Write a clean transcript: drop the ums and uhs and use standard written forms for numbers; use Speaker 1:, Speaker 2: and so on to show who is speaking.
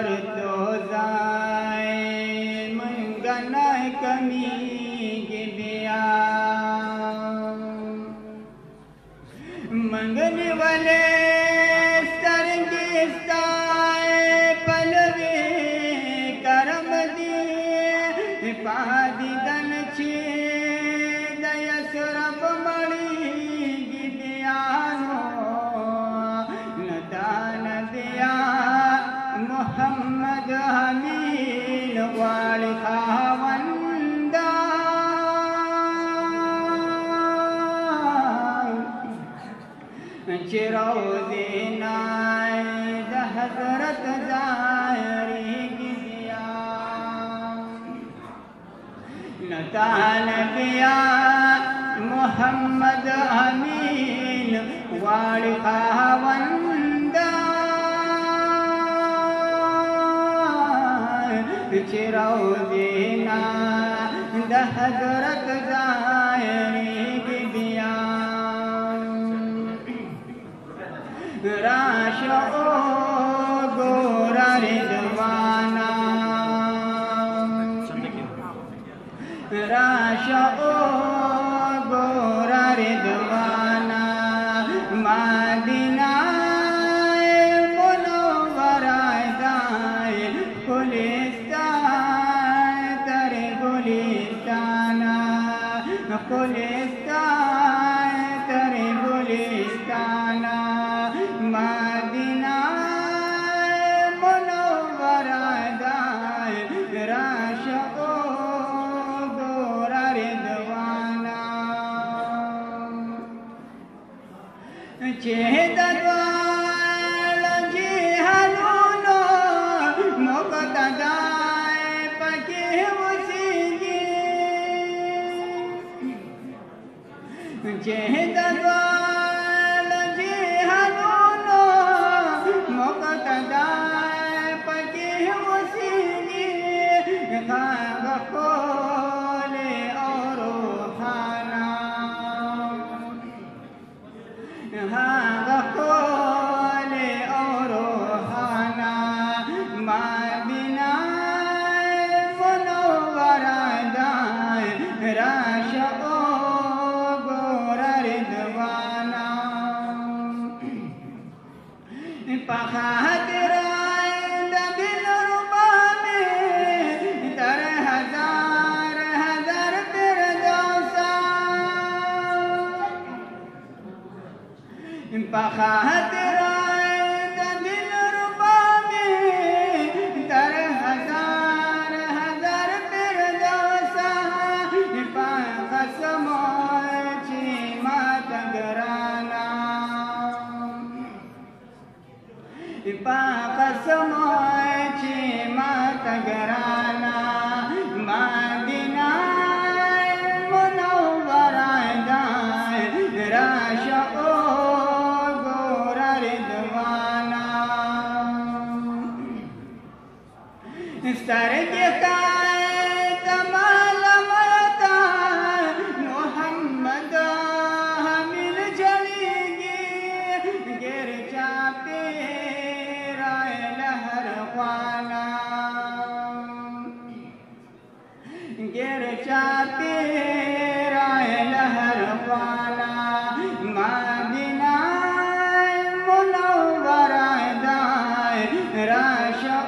Speaker 1: तो जाए मंगन कमी गिबिया मंगने वाले सरगिस्ताए पलवे करम दी पादी दन छे दयस रब मणि गिबियानो नदान दिया मोहम्मद हमील वाल खावंदा चिरौदे नायद हजरत जायरी गिया नतान बिया मोहम्मद अमीन वाल खावंदा चिरौदे नायद हजरत जायरी गिया राशो गोरा रिदवाना राशो गोरा रिदवाना मदीना मुनव्वरा जाए गुलिस्तान तेरे गुलिस्ताना गुलिस्तान तेरे गुलिस्ताना मदीना मुनव्वरा जाए राशो गोरा रिदवाना चेहदवाल जिहानुनो मुक़तदाए पके वसीगी चेहदवाल जिहानुनो मुक़तदाए पके वसीगी खाग खोले और खाना हाँ खोले और खाना मदीना मुनव्वरा जाए राशो गोरा रिदवाना पखातिराए दिल रुबा में दर हजार हजार फिरदौसा पखातिराए दिल रुबा में दर हजार हजार फिरदौसा कसमोची मतगराना कसमोची मतगराना मदीना मुनव्वरा जाए राशो गोरा रिदवाना सरगे कायद मालमता मोहम्मद हमील जलेगी गिर चापे राय लहर वाला गिर चापे राय लहर वाला मदीना मुनव्वरा जाए राशो